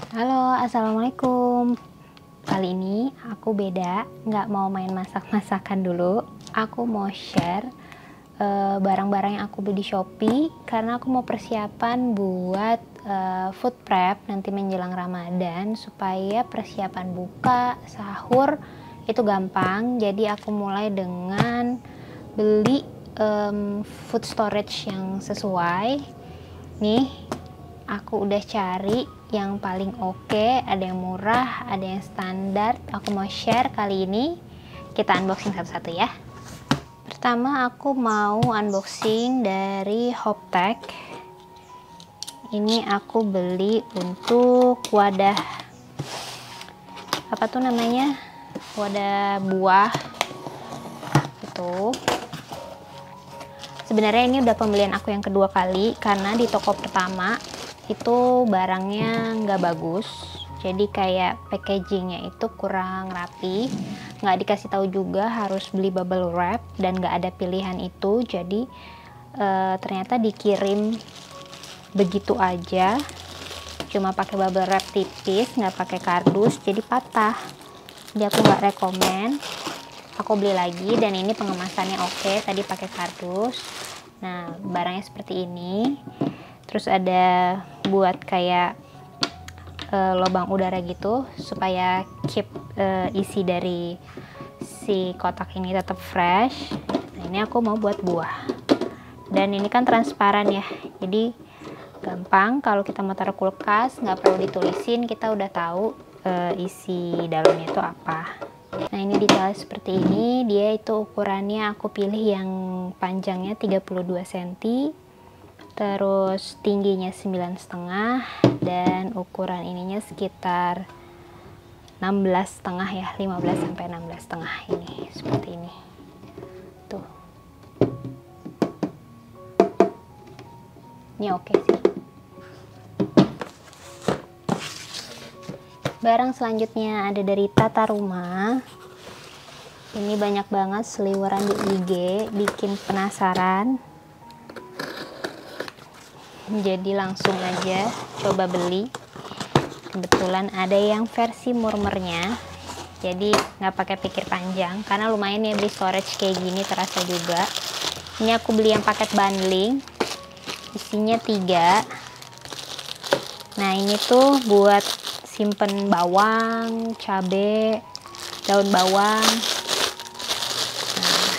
Halo, assalamualaikum. Kali ini aku beda, nggak mau main masak-masakan dulu. Aku mau share barang-barang yang aku beli di Shopee karena aku mau persiapan buat food prep nanti menjelang Ramadan supaya persiapan buka, sahur itu gampang. Jadi aku mulai dengan beli food storage yang sesuai. Nih, aku udah cari yang paling oke, ada yang murah, ada yang standar. Aku mau share kali ini. Kita unboxing satu-satu ya. Pertama aku mau unboxing dari Hoptech. Ini aku beli untuk wadah, apa tuh namanya, wadah buah itu. Sebenarnya ini udah pembelian aku yang kedua kali karena di toko pertama itu barangnya nggak bagus, jadi kayak packagingnya itu kurang rapi, nggak dikasih tahu juga harus beli bubble wrap dan nggak ada pilihan itu. Jadi ternyata dikirim begitu aja, cuma pakai bubble wrap tipis, nggak pakai kardus, jadi patah. Jadi aku nggak rekomen. Aku beli lagi dan ini pengemasannya oke, tadi pakai kardus. Nah, barangnya seperti ini. Terus ada buat kayak lubang udara gitu supaya keep isi dari si kotak ini tetap fresh. Nah, ini aku mau buat buah. Dan ini kan transparan ya. Jadi gampang kalau kita mau taruh kulkas, nggak perlu ditulisin, kita udah tahu isi dalamnya itu apa. Nah, ini detail seperti ini. Dia itu ukurannya aku pilih yang panjangnya 32 cm. Terus tingginya 9,5 dan ukuran ininya sekitar 16,5 ya, 15 sampai 16,5 ini seperti ini. Tuh. Ini oke sih. Barang selanjutnya ada dari Tata Rumah. Ini banyak banget seliweran di IG, bikin penasaran. Jadi langsung aja coba beli. Kebetulan ada yang versi murmernya, jadi nggak pakai pikir panjang karena lumayan ya beli storage kayak gini, terasa juga. Ini aku beli yang paket bundling, isinya 3. Nah, ini tuh buat simpen bawang, cabe, daun bawang. Nah,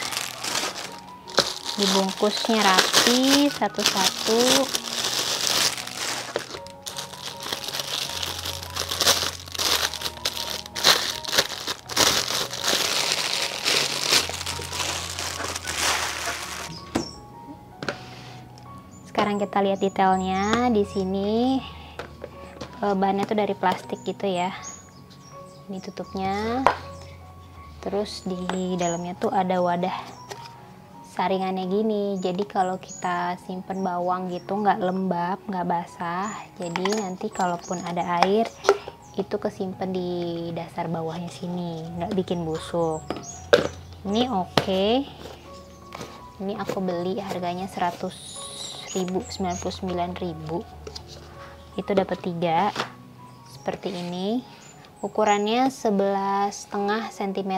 dibungkusnya rapi satu-satu. Sekarang kita lihat detailnya. Di sini bahannya tuh dari plastik gitu ya. Ini tutupnya. Terus di dalamnya tuh ada wadah saringannya gini. Jadi kalau kita simpen bawang gitu nggak lembab, nggak basah. Jadi nanti kalaupun ada air itu kesimpan di dasar bawahnya sini, nggak bikin busuk. Ini oke. Ini aku beli harganya 99.000. Itu dapat 3 seperti ini. Ukurannya 11,5 cm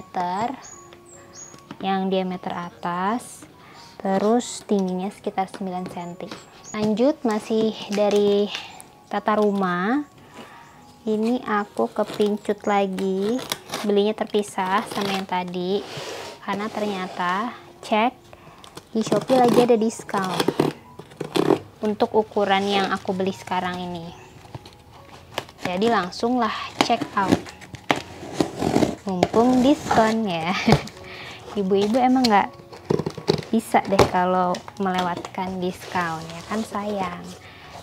yang diameter atas, terus tingginya sekitar 9 cm. Lanjut, masih dari Tata Rumah. Ini aku kepincut lagi, belinya terpisah sama yang tadi karena ternyata cek di Shopee lagi ada diskon untuk ukuran yang aku beli sekarang ini. Jadi langsunglah check out, mumpung diskon ya. Ibu-ibu emang nggak bisa deh kalau melewatkan diskon ya kan, sayang.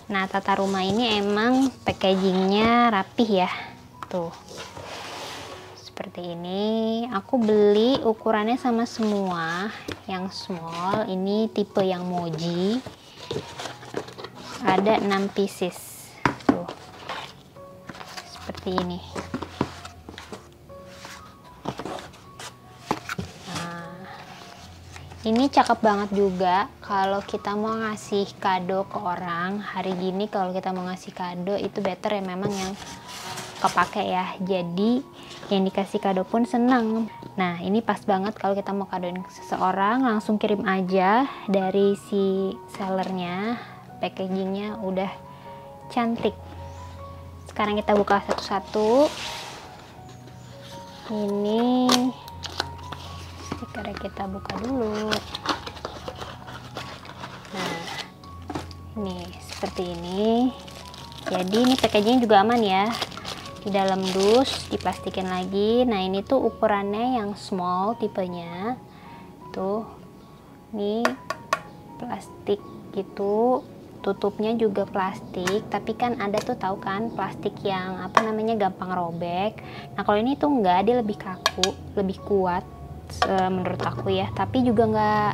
Nah, Tata Rumah ini emang packagingnya rapih ya, tuh seperti ini. Aku beli ukurannya sama semua, yang small. Ini tipe yang Moji, ada 6 pieces tuh seperti ini. Nah, ini cakep banget juga kalau kita mau ngasih kado ke orang hari gini. Kalau kita mau ngasih kado itu better ya memang yang kepake ya, jadi yang dikasih kado pun senang. Nah ini pas banget kalau kita mau kadoin seseorang, langsung kirim aja dari si sellernya. Packagingnya udah cantik. Sekarang kita buka satu-satu. Ini stikernya kita buka dulu. Nah ini seperti ini. Jadi ini packaging juga aman ya, di dalam dus diplastikin lagi. Nah ini tuh ukurannya yang small tipenya tuh, ini plastik gitu, tutupnya juga plastik, tapi kan ada tuh tahu kan plastik yang apa namanya gampang robek. Nah kalau ini tuh enggak, dia lebih kaku, lebih kuat menurut aku ya, tapi juga nggak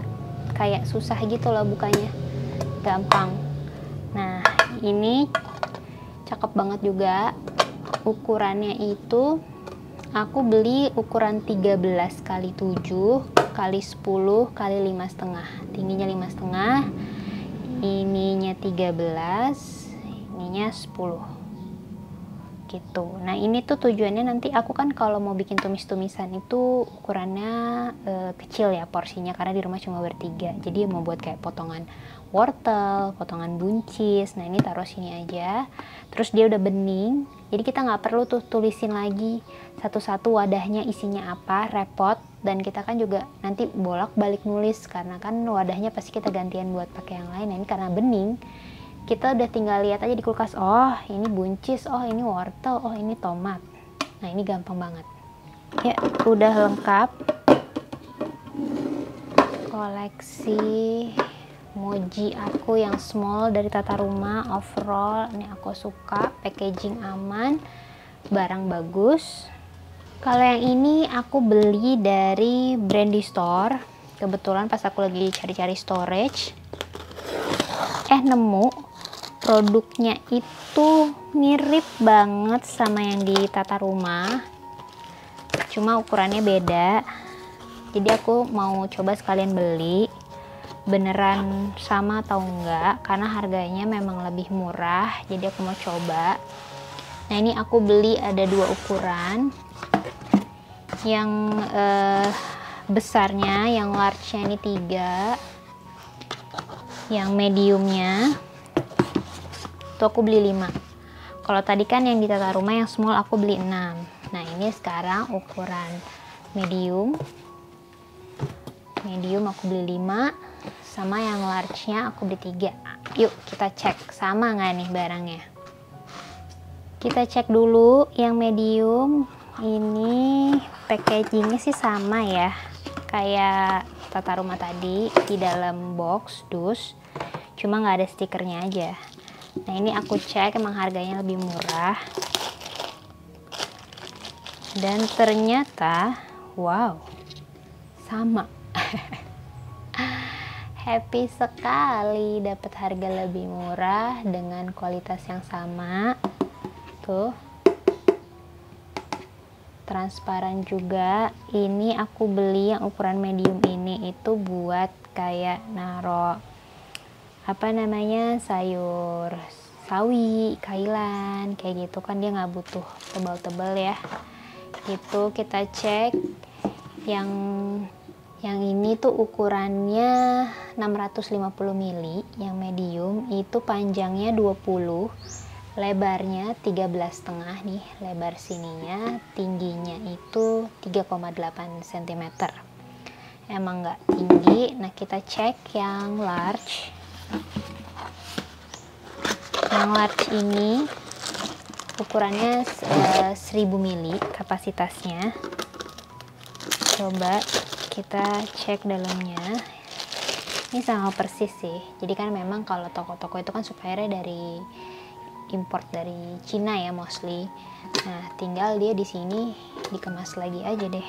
kayak susah gitu loh bukanya, gampang. Nah ini cakep banget juga. Ukurannya itu aku beli ukuran 13 x 7 x 10 x 5,5, tingginya 5,5, ininya 13, ininya 10 gitu. Nah ini tuh tujuannya nanti aku kan kalau mau bikin tumis-tumisan itu ukurannya kecil ya porsinya, karena di rumah cuma bertiga, jadi mau buat kayak potongan wortel, potongan buncis. Nah ini taruh sini aja, terus dia udah bening, jadi kita nggak perlu tuh tulisin lagi satu-satu wadahnya isinya apa, repot. Dan kita kan juga nanti bolak-balik nulis, karena kan wadahnya pasti kita gantian buat pakai yang lain. Nah ini karena bening, kita udah tinggal lihat aja di kulkas, oh ini buncis, oh ini wortel, oh ini tomat. Nah ini gampang banget ya. Udah lengkap koleksi moji aku yang small dari Tata Rumah. Overall ini aku suka, packaging aman, barang bagus. Kalau yang ini aku beli dari Brandy Store, kebetulan pas aku lagi cari-cari storage nemu produknya itu mirip banget sama yang di Tata Rumah, cuma ukurannya beda. Jadi aku mau coba sekalian beli beneran sama atau enggak, karena harganya memang lebih murah, jadi aku mau coba. Nah ini aku beli ada dua ukuran, yang besarnya, yang large-nya ini 3, yang mediumnya tuh aku beli 5. Kalau tadi kan yang di Tata Rumah yang small aku beli 6. Nah ini sekarang ukuran medium aku beli 5, sama yang large-nya aku beli 3. Yuk kita cek sama nggak nih barangnya. Kita cek dulu yang medium. Ini packagingnya sih sama ya, kayak Tata Rumah tadi, di dalam box dus, cuma nggak ada stikernya aja. Nah ini aku cek, emang harganya lebih murah, dan ternyata wow sama. Happy sekali dapat harga lebih murah dengan kualitas yang sama. Tuh transparan juga. Ini aku beli yang ukuran medium ini itu buat kayak naro apa namanya, sayur sawi, kailan, kayak gitu kan, dia nggak butuh tebal-tebal ya. Itu kita cek yang ini tuh ukurannya 650 mili, yang medium itu panjangnya 20, lebarnya 13,5 nih, lebar sininya, tingginya itu 3,8 cm. Emang nggak tinggi. Nah kita cek yang large. Yang large ini ukurannya 1000 mili kapasitasnya. Coba kita cek dalamnya. Ini sama persis sih. Jadi kan memang kalau toko-toko itu kan suppliernya dari import dari Cina ya mostly. Nah tinggal dia di sini dikemas lagi aja deh.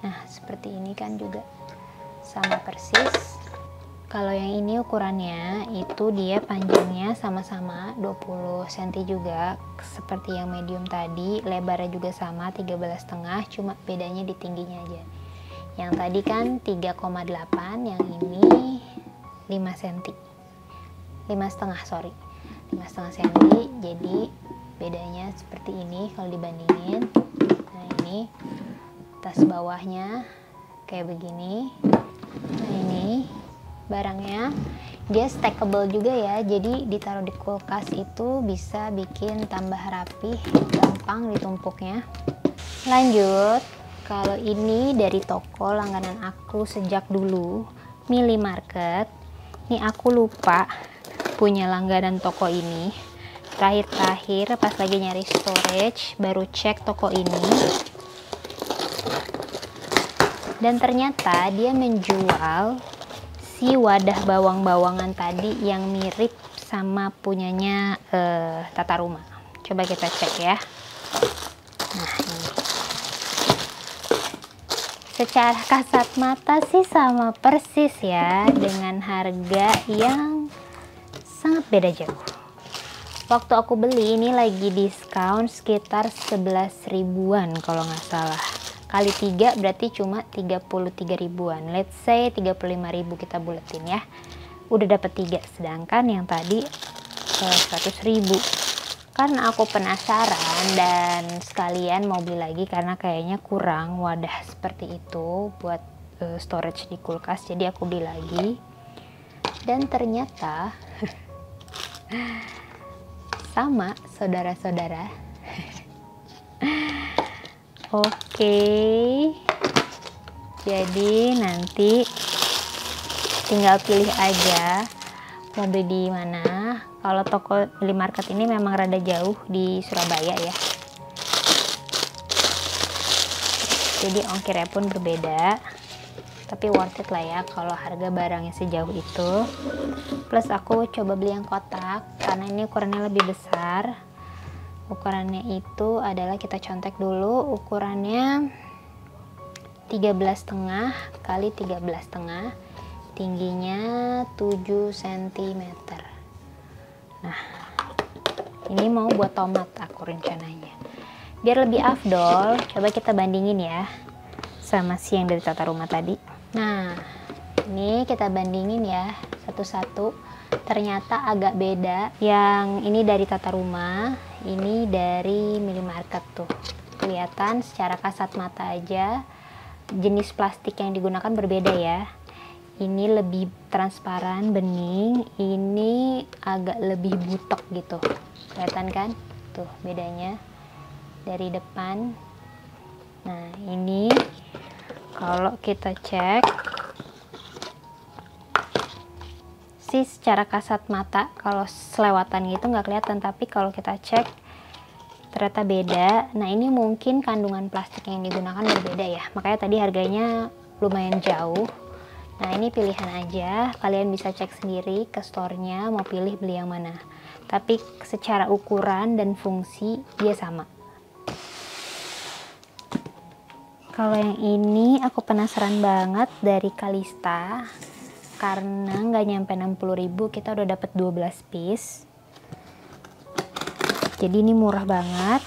Nah seperti ini kan juga sama persis. Kalau yang ini ukurannya itu dia panjangnya sama-sama 20 cm juga, seperti yang medium tadi. Lebarnya juga sama 13,5, cuma bedanya di tingginya aja. Yang tadi kan 3,8, yang ini 5 cm, 5,5 cm. Jadi bedanya seperti ini kalau dibandingin. Nah ini tas bawahnya kayak begini. Nah ini barangnya, dia stackable juga ya, jadi ditaruh di kulkas itu bisa bikin tambah rapih, gampang ditumpuknya. Lanjut, kalau ini dari toko langganan aku sejak dulu, Mili Market. Ini aku lupa punya langganan toko ini. Terakhir pas lagi nyari storage baru cek toko ini. Dan ternyata dia menjual si wadah bawang-bawangan tadi yang mirip sama punyanya Tata Rumah. Coba kita cek ya. Nah ini. Secara kasat mata sih sama persis ya, dengan harga yang sangat beda jauh. Waktu aku beli ini lagi diskon sekitar 11 ribuan kalau nggak salah. Kali 3 berarti cuma 33 ribuan. Let's say 35 ribu kita buletin ya. Udah dapat 3, sedangkan yang tadi 100 ribu. Karena aku penasaran dan sekalian mau beli lagi karena kayaknya kurang wadah seperti itu buat storage di kulkas, jadi aku beli lagi. Dan ternyata sama saudara-saudara. Oke, jadi nanti tinggal pilih aja mau beli di mana. Kalau toko Mili Market ini memang rada jauh di Surabaya ya, jadi ongkirnya pun berbeda, tapi worth it lah ya kalau harga barangnya sejauh itu. Plus aku coba beli yang kotak karena ini ukurannya lebih besar. Ukurannya itu adalah, kita contek dulu, ukurannya 13,5 kali 13,5, tingginya 7 cm. Nah ini mau buat tomat aku rencananya. Biar lebih afdol, coba kita bandingin ya sama si yang dari Tata Rumah tadi. Nah ini kita bandingin ya satu-satu. Ternyata agak beda, yang ini dari Tata Rumah, ini dari Mili Market. Tuh kelihatan secara kasat mata aja jenis plastik yang digunakan berbeda ya. Ini lebih transparan, bening, ini agak lebih butek gitu, kelihatan kan tuh bedanya dari depan. Nah ini kalau kita cek sih secara kasat mata, kalau selewatan gitu nggak kelihatan, tapi kalau kita cek ternyata beda. Nah ini mungkin kandungan plastik yang digunakan berbeda ya, makanya tadi harganya lumayan jauh. Nah ini pilihan aja, kalian bisa cek sendiri ke store-nya mau pilih beli yang mana, tapi secara ukuran dan fungsi dia sama. Kalau yang ini aku penasaran banget, dari Kalista, karena nggak nyampe 60 ribu kita udah dapet 12 piece. Jadi ini murah banget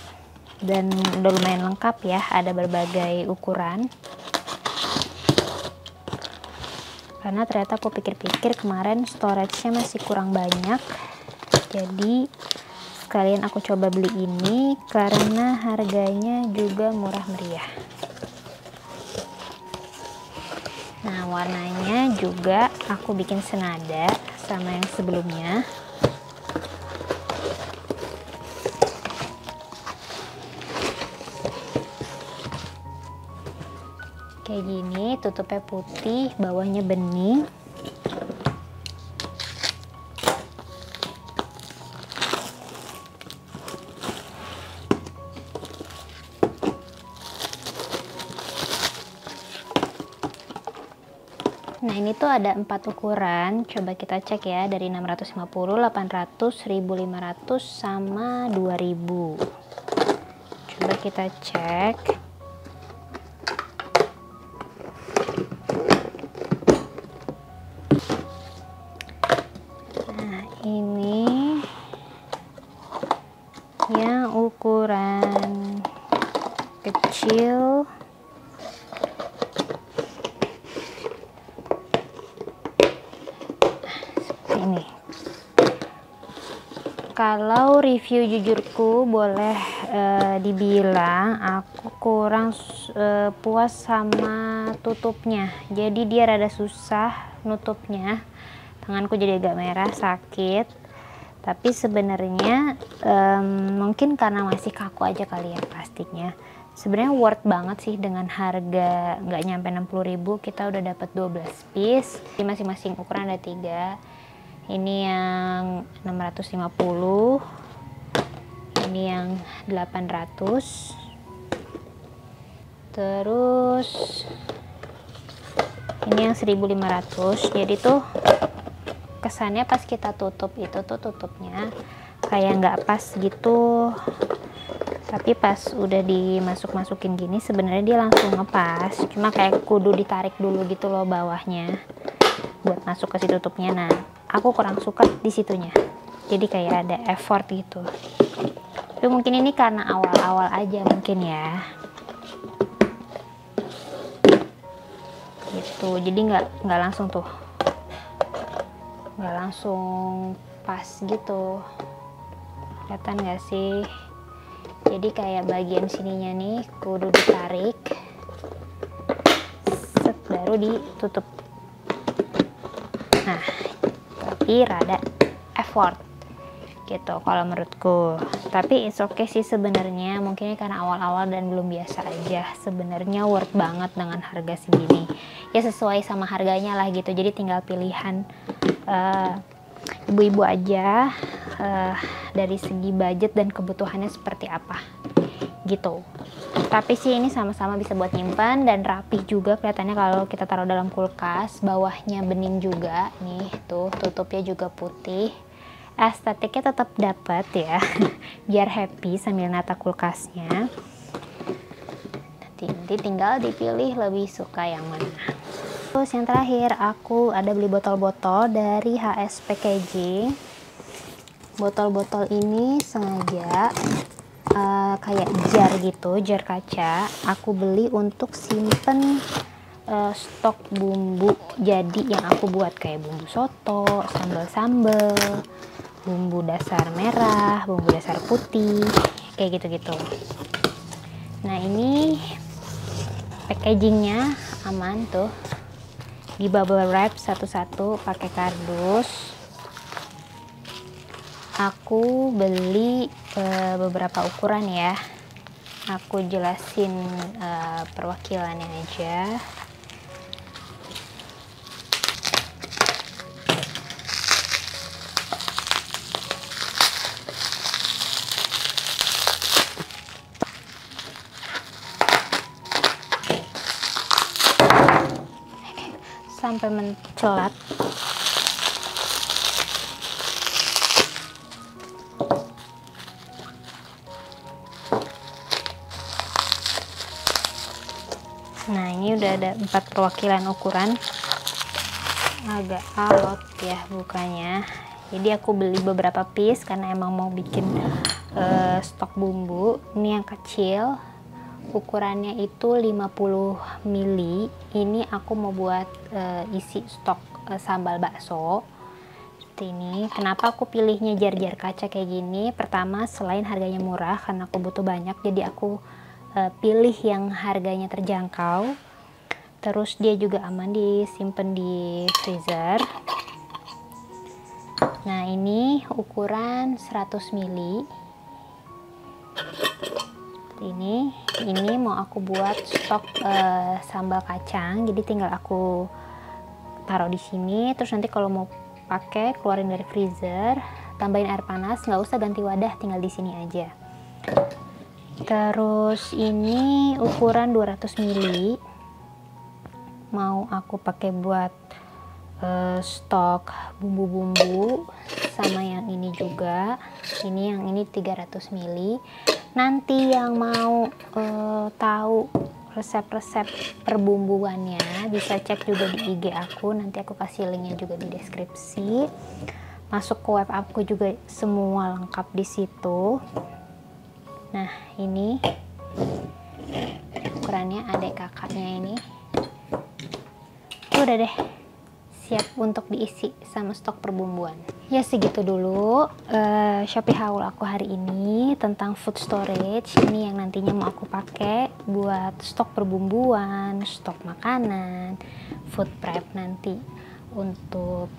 dan udah lumayan lengkap ya, ada berbagai ukuran. Karena ternyata aku pikir-pikir kemarin storage-nya masih kurang banyak, jadi sekalian aku coba beli ini karena harganya juga murah meriah. Nah warnanya juga aku bikin senada sama yang sebelumnya. Kayak gini, tutupnya putih, bawahnya bening. Nah ini tuh ada 4 ukuran, coba kita cek ya, dari 650, 800, 1500, sama 2000. Coba kita cek. Nah ini yang ukuran kecil ini. Kalau review jujurku boleh dibilang aku kurang puas sama tutupnya. Jadi dia rada susah nutupnya. Tanganku jadi agak merah, sakit. Tapi sebenarnya mungkin karena masih kaku aja kali ya plastiknya. Sebenarnya worth banget sih, dengan harga nggak nyampe 60.000 kita udah dapat 12 piece. Di masing-masing ukuran ada 3. Ini yang 650, ini yang 800, terus ini yang 1500. Jadi tuh kesannya pas kita tutup itu tuh tutupnya kayak nggak pas gitu, tapi pas udah dimasuk-masukin gini sebenarnya dia langsung ngepas, cuma kayak kudu ditarik dulu gitu loh bawahnya buat masuk ke si tutupnya. Nah, aku kurang suka di situnya, jadi kayak ada effort gitu. Tapi mungkin ini karena awal-awal aja mungkin ya, gitu. Jadi nggak langsung tuh, nggak langsung pas gitu. Kelihatan nggak sih? Jadi kayak bagian sininya nih kudu ditarik, set, baru ditutup. Nah, tapi rada effort gitu kalau menurutku. Tapi it's okay sih sebenarnya, mungkin karena awal-awal dan belum biasa aja. Sebenarnya worth banget dengan harga segini. Ya sesuai sama harganya lah gitu. Jadi tinggal pilihan ibu-ibu aja dari segi budget dan kebutuhannya seperti apa gitu. Tapi sih ini sama-sama bisa buat nyimpan dan rapih juga kelihatannya kalau kita taruh dalam kulkas. Bawahnya bening juga nih, tuh tutupnya juga putih. Estetiknya tetap dapat ya. Biar happy sambil nata kulkasnya. Nanti tinggal dipilih lebih suka yang mana. Terus yang terakhir aku ada beli botol-botol dari HS Packaging. Botol-botol ini sengaja kayak jar gitu, jar kaca. Aku beli untuk simpen stok bumbu jadi yang aku buat, kayak bumbu soto, sambal-sambal, bumbu dasar merah, bumbu dasar putih, kayak gitu-gitu. Nah, ini packagingnya aman tuh, di bubble wrap satu-satu pakai kardus. Aku beli beberapa ukuran ya. Aku jelasin perwakilannya aja. Sampai mencelat. Nah, ini udah ada 4 perwakilan ukuran. Agak alot ya bukanya. Jadi aku beli beberapa piece karena emang mau bikin stok bumbu. Ini yang kecil, ukurannya itu 50 ml. Ini aku mau buat isi stok sambal bakso seperti ini. Kenapa aku pilihnya jar-jar kaca kayak gini? Pertama, selain harganya murah karena aku butuh banyak, jadi aku pilih yang harganya terjangkau. Terus dia juga aman disimpan di freezer. Nah, ini ukuran 100 ml. Ini mau aku buat stok sambal kacang, jadi tinggal aku taruh di sini. Terus nanti kalau mau pakai, keluarin dari freezer, tambahin air panas, nggak usah ganti wadah, tinggal di sini aja. Terus ini ukuran 200 ml, mau aku pakai buat stok bumbu-bumbu. Sama yang ini juga, yang ini 300 ml. Nanti yang mau tahu resep-resep perbumbuannya bisa cek juga di IG aku, nanti aku kasih linknya juga di deskripsi. Masuk ke web aku juga semua lengkap di situ. Nah, ini ukurannya adik kakaknya ini. Udah deh, siap untuk diisi sama stok perbumbuan. Ya segitu dulu Shopee haul aku hari ini tentang food storage. Ini yang nantinya mau aku pakai buat stok perbumbuan, stok makanan, food prep nanti untuk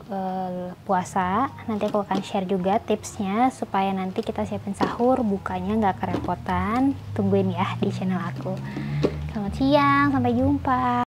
puasa. Nanti aku akan share juga tipsnya supaya nanti kita siapin sahur, bukanya nggak kerepotan. Tungguin ya di channel aku. Selamat siang, sampai jumpa.